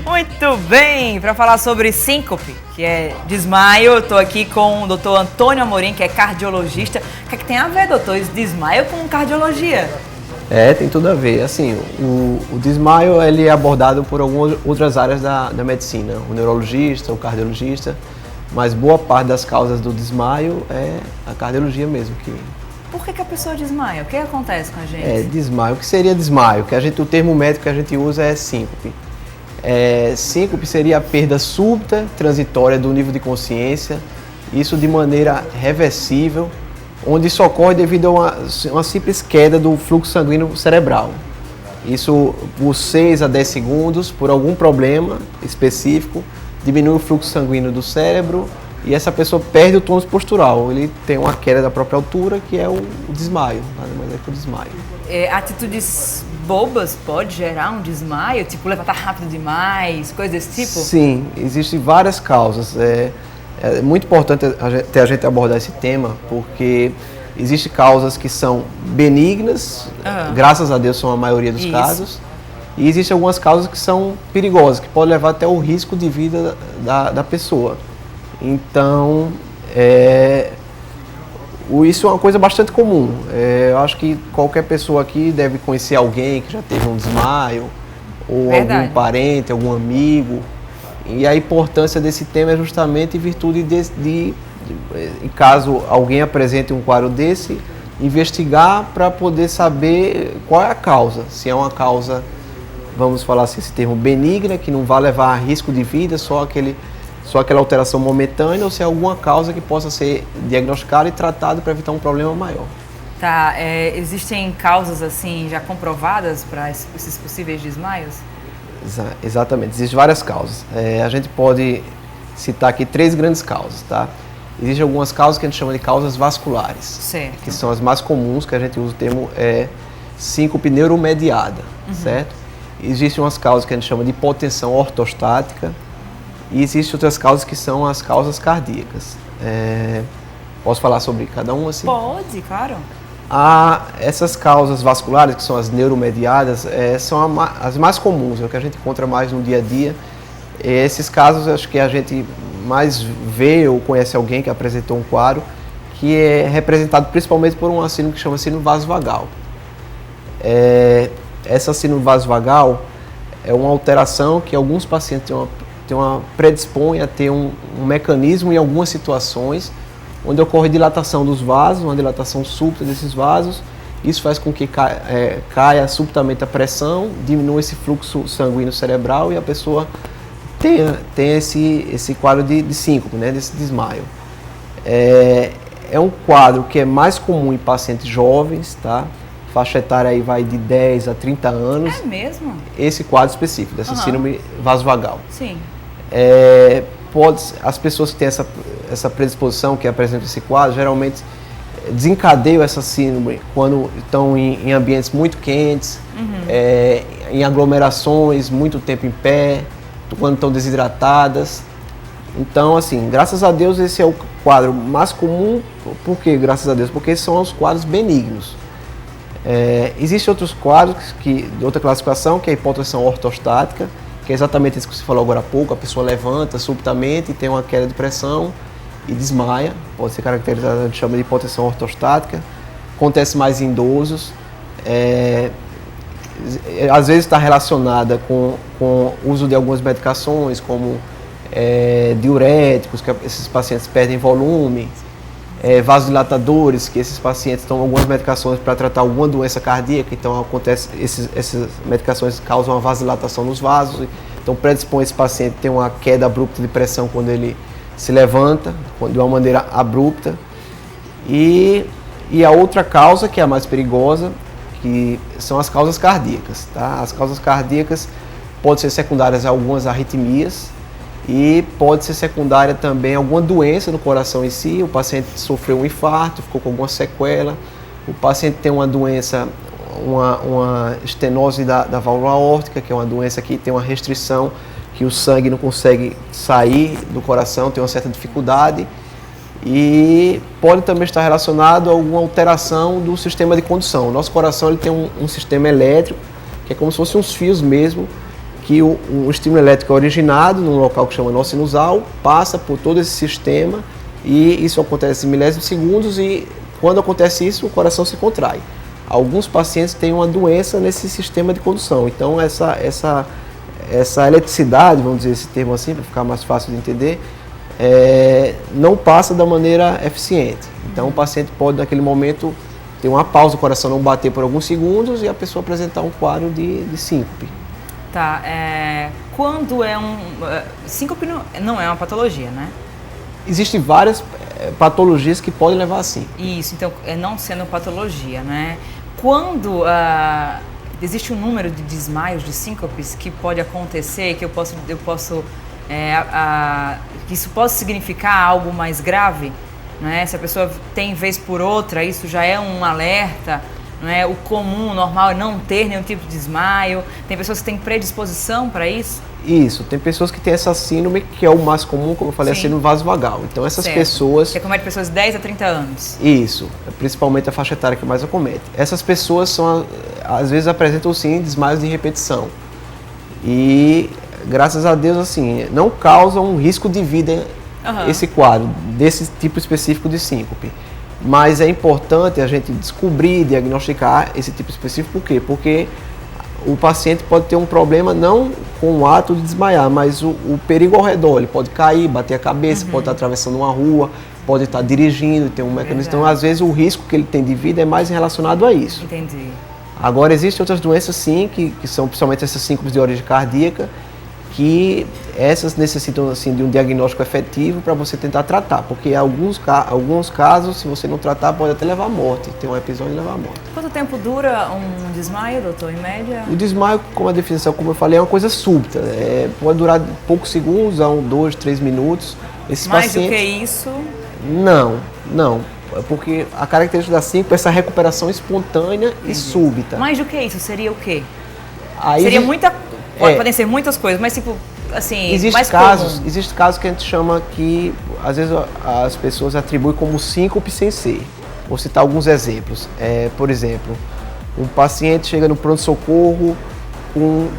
Muito bem, para falar sobre síncope, que é desmaio, eu tô aqui com o doutor Antônio Amorim, que é cardiologista. O que é que tem a ver, doutor, esse desmaio com cardiologia? Tem tudo a ver. Assim, o desmaio ele é abordado por algumas outras áreas da medicina, o neurologista, o cardiologista, mas boa parte das causas do desmaio é a cardiologia mesmo. Por que a pessoa desmaia? O que acontece com a gente? Desmaio. O que seria desmaio? O termo médico que a gente usa é síncope. Síncope seria a perda súbita, transitória do nível de consciência, isso de maneira reversível, onde isso ocorre devido a uma simples queda do fluxo sanguíneo cerebral. Isso por 6 a 10 segundos, por algum problema específico, diminui o fluxo sanguíneo do cérebro e essa pessoa perde o tônus postural. Ele tem uma queda da própria altura, que é o desmaio, nada mais é que o desmaio. Atitudes bobas pode gerar um desmaio? Tipo, levantar rápido demais, coisas desse tipo? Sim, existem várias causas. É muito importante a gente abordar esse tema, porque existem causas que são benignas, graças a Deus são a maioria dos casos, e existem algumas causas que são perigosas, que podem levar até o risco de vida da pessoa. Então, isso é uma coisa bastante comum. Eu acho que qualquer pessoa aqui deve conhecer alguém que já teve um desmaio, ou algum parente, algum amigo. E a importância desse tema é justamente em virtude de caso alguém apresente um quadro desse, investigar para poder saber qual é a causa. Se é uma causa, vamos falar assim, esse termo benigna, que não vai levar a risco de vida, só aquela alteração momentânea, ou se é alguma causa que possa ser diagnosticada e tratada para evitar um problema maior. Tá, existem causas assim já comprovadas para esses possíveis desmaios? Exatamente, existem várias causas. A gente pode citar aqui 3 grandes causas, tá? Existem algumas causas que a gente chama de causas vasculares, certo, que são as mais comuns, que a gente usa o termo síncope neuromediada, certo? Existem umas causas que a gente chama de hipotensão ortostática e existem outras causas que são as causas cardíacas. Posso falar sobre cada uma assim? Pode, claro. Essas causas vasculares, que são as neuromediadas, são as mais comuns, é o que a gente encontra mais no dia a dia. Esses casos, acho que a gente mais vê ou conhece alguém que apresentou um quadro que é representado principalmente por uma síndrome que chama síndrome vasovagal. Essa síndrome vasovagal é uma alteração que alguns pacientes predispõem a ter um mecanismo em algumas situações onde ocorre dilatação dos vasos, uma dilatação súbita desses vasos. Isso faz com que caia subitamente a pressão, diminua esse fluxo sanguíneo cerebral e a pessoa tenha esse quadro de síncope, né, desse desmaio. É um quadro que é mais comum em pacientes jovens, tá? Faixa etária aí vai de 10 a 30 anos. É mesmo? Esse quadro específico, dessa síndrome vasovagal. Sim. As pessoas que têm essa predisposição, que apresentam esse quadro, geralmente desencadeiam essa síndrome quando estão em ambientes muito quentes, em aglomerações, muito tempo em pé, quando estão desidratadas. Então, assim, graças a Deus esse é o quadro mais comum. Por que graças a Deus? Porque esses são os quadros benignos. Existem outros quadros de outra classificação, que é a hipotensão ortostática, que é exatamente isso que você falou agora há pouco. A pessoa levanta subitamente e tem uma queda de pressão e desmaia. Pode ser caracterizada, a gente chama de hipotensão ortostática. Acontece mais em idosos. Às vezes está relacionada com o uso de algumas medicações, como diuréticos, que esses pacientes perdem volume, vasodilatadores, que esses pacientes tomam algumas medicações para tratar alguma doença cardíaca, então essas medicações causam uma vasodilatação nos vasos, então predispõe esse paciente a ter uma queda abrupta de pressão quando ele se levanta, de uma maneira abrupta. E a outra causa, que é a mais perigosa, que são as causas cardíacas, tá? As causas cardíacas podem ser secundárias a algumas arritmias e pode ser secundária também a alguma doença no coração em si. O paciente sofreu um infarto, ficou com alguma sequela, o paciente tem uma doença, uma estenose da válvula aórtica, que é uma doença que tem uma restrição, que o sangue não consegue sair do coração, tem uma certa dificuldade. E pode também estar relacionado a alguma alteração do sistema de condução. O nosso coração ele tem um sistema elétrico, que é como se fossem uns fios mesmo, que o estímulo elétrico é originado num local que chama nó sinusal, passa por todo esse sistema e isso acontece em milésimos de segundos e quando acontece isso o coração se contrai. Alguns pacientes têm uma doença nesse sistema de condução, então essa eletricidade, vamos dizer esse termo assim para ficar mais fácil de entender, não passa da maneira eficiente. Então o paciente pode naquele momento ter uma pausa, o coração não bater por alguns segundos e a pessoa apresentar um quadro de síncope. Tá, quando síncope não é uma patologia, né? Existem várias patologias que podem levar a síncope. Isso, então, não sendo patologia, né? Quando existe um número de desmaios, de síncopes que pode acontecer, que que isso possa significar algo mais grave, né? Se a pessoa tem vez por outra, isso já é um alerta, né? O comum, o normal é não ter nenhum tipo de desmaio. Tem pessoas que têm predisposição para isso? Isso, tem pessoas que têm essa síndrome, que é o mais comum, como eu falei, Sim. a síndrome vasovagal. Então essas Certo. pessoas... Que acomete pessoas de 10 a 30 anos. Isso, principalmente a faixa etária que mais acomete. Essas pessoas às vezes apresentam sim desmaios de repetição. E graças a Deus, assim, não causam um risco de vida esse quadro, desse tipo específico de síncope. Mas é importante a gente descobrir, diagnosticar esse tipo específico, por quê? Porque o paciente pode ter um problema não com o ato de desmaiar, mas o perigo ao redor. Ele pode cair, bater a cabeça, pode estar atravessando uma rua, pode estar dirigindo, tem um mecanismo. Então, às vezes, o risco que ele tem de vida é mais relacionado a isso. Entendi. Agora, existem outras doenças, sim, que são principalmente essas síncopes de origem cardíaca, que essas necessitam assim, de um diagnóstico efetivo para você tentar tratar, porque alguns casos, se você não tratar, pode até levar à morte, tem um episódio de levar à morte. Quanto tempo dura um desmaio, doutor, em média? O desmaio, como a definição, como eu falei, é uma coisa súbita, pode durar poucos segundos, a 1, 2, 3 minutos. Esses Mais pacientes... do que isso? Não, porque a característica da síncope é essa recuperação espontânea e súbita. Mais do que isso, seria o quê? Aí Seria muita... Podem ser muitas coisas, mas tipo, assim, Existem casos que a gente chama que, às vezes, as pessoas atribuem como síncope sem ser. Vou citar alguns exemplos. Por exemplo, um paciente chega no pronto-socorro com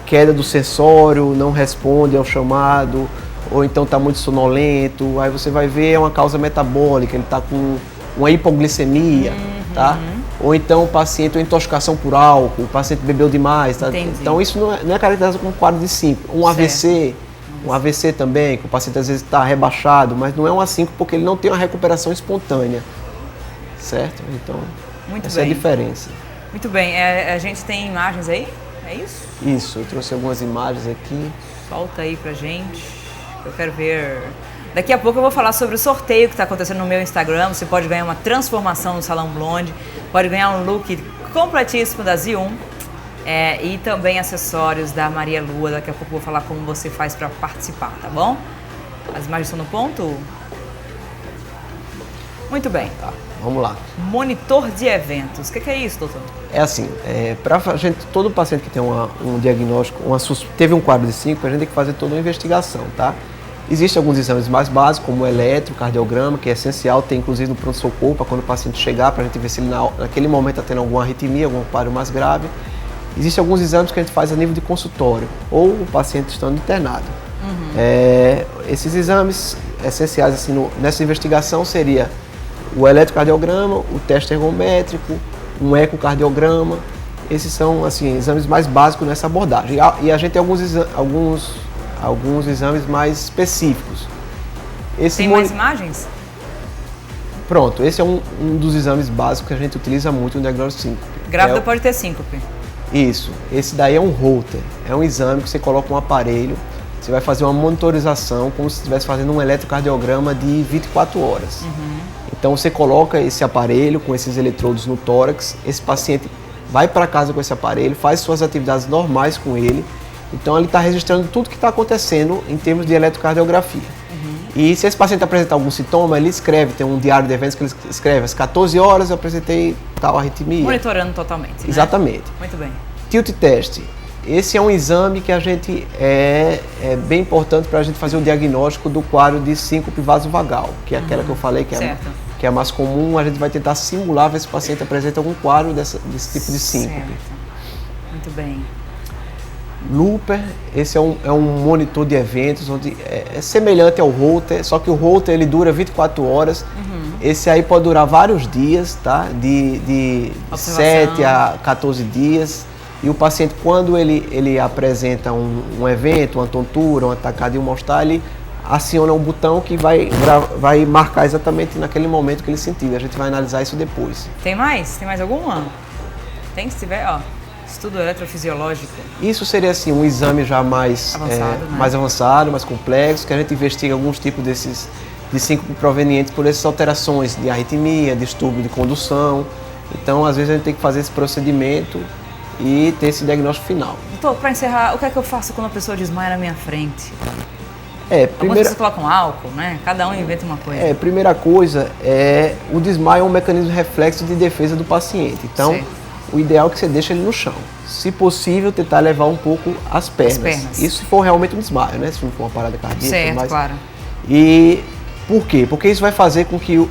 queda do sensório, não responde ao chamado, ou então está muito sonolento, aí você vai ver é uma causa metabólica, ele está com uma hipoglicemia, tá? Ou então o paciente tem intoxicação por álcool, o paciente bebeu demais, tá? Então isso não é caracterizado como quadro de síncope. Um AVC também, que o paciente às vezes está rebaixado, mas não é uma síncope porque ele não tem uma recuperação espontânea, certo? Então, essa é a diferença. Muito bem, a gente tem imagens aí, é isso? Isso, eu trouxe algumas imagens aqui. Solta aí pra gente, eu quero ver... Daqui a pouco eu vou falar sobre o sorteio que está acontecendo no meu Instagram. Você pode ganhar uma transformação no Salão Blonde, pode ganhar um look completíssimo da Z1 e também acessórios da Maria Lua. Daqui a pouco eu vou falar como você faz para participar, tá bom? As imagens estão no ponto? Muito bem. Tá, vamos lá. Monitor de eventos. O que é isso, doutor? É assim, para a gente, todo paciente que tem um diagnóstico, teve um quadro de síncope, a gente tem que fazer toda uma investigação, tá? Existem alguns exames mais básicos, como o eletrocardiograma, que é essencial, tem inclusive no pronto-socorro, para quando o paciente chegar, para a gente ver se ele naquele momento está tendo alguma arritmia, algum quadro mais grave. Existem alguns exames que a gente faz a nível de consultório, ou o paciente estando internado. Esses exames essenciais assim, nessa investigação seria o eletrocardiograma, o teste ergométrico, um ecocardiograma. Esses são assim, exames mais básicos nessa abordagem. E a gente tem alguns exames mais específicos. Tem mais imagens? Pronto, esse é um dos exames básicos que a gente utiliza muito no diagnóstico de síncope. Grávida pode ter síncope. Isso, esse daí é um Holter, é um exame que você coloca um aparelho, você vai fazer uma monitorização como se estivesse fazendo um eletrocardiograma de 24 horas. Então você coloca esse aparelho com esses eletrodos no tórax, esse paciente vai para casa com esse aparelho, faz suas atividades normais com ele. Então ele está registrando tudo que está acontecendo em termos de eletrocardiografia. E se esse paciente apresentar algum sintoma, ele escreve, tem um diário de eventos que ele escreve, às 14 horas eu apresentei tal arritmia. Monitorando totalmente, né? Exatamente. Muito bem. Tilt test. Esse é um exame que a gente é bem importante para a gente fazer o diagnóstico do quadro de síncope vasovagal, que é aquela que eu falei que é a mais comum. A gente vai tentar simular, ver se o paciente apresenta algum quadro desse tipo de síncope. Certo. Muito bem. Looper, esse é um monitor de eventos, onde é semelhante ao Holter, só que o Holter ele dura 24 horas. Esse aí pode durar vários dias, tá? De 7 a 14 dias. E o paciente, quando ele apresenta um evento, uma tontura, uma taquicardia, um mal-estar, ele aciona um botão que vai marcar exatamente naquele momento que ele sentiu. A gente vai analisar isso depois. Tem mais? Tem mais alguma? Tem, se tiver, ó. Estudo eletrofisiológico. Isso seria assim um exame já mais avançado, mais complexo, que a gente investiga alguns tipos de síncope provenientes por essas alterações de arritmia, distúrbio de condução. Então, às vezes a gente tem que fazer esse procedimento e ter esse diagnóstico final. Doutor, para encerrar, o que é que eu faço quando a pessoa desmaia na minha frente? Primeira... Você coloca um álcool, né? Cada um inventa uma coisa. Primeira coisa o desmaio é um mecanismo de reflexo de defesa do paciente. Então, certo. O ideal é que você deixe ele no chão. Se possível, tentar levar um pouco as pernas. Isso se for realmente um desmaio, né? Se não for uma parada cardíaca. Certo, claro. E por quê? Porque isso vai fazer com que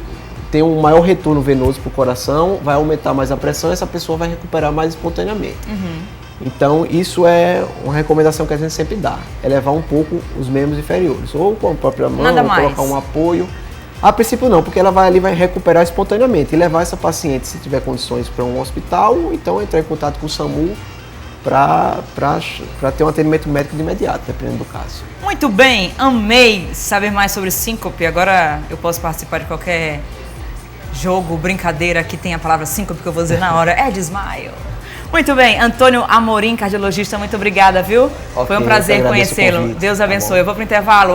tenha um maior retorno venoso para o coração, vai aumentar mais a pressão e essa pessoa vai recuperar mais espontaneamente. Então, isso é uma recomendação que a gente sempre dá. É levar um pouco os membros inferiores. Ou com a própria mão, ou colocar um apoio. A princípio não, porque ela vai recuperar espontaneamente. E levar essa paciente, se tiver condições, para um hospital, ou então entrar em contato com o SAMU para ter um atendimento médico de imediato, dependendo do caso. Muito bem, amei saber mais sobre síncope. Agora eu posso participar de qualquer jogo, brincadeira que tenha a palavra síncope, que eu vou dizer na hora, é desmaio. Muito bem, Antônio Amorim, cardiologista, muito obrigada, viu? Foi um prazer conhecê-lo. Deus abençoe. Eu vou para o intervalo.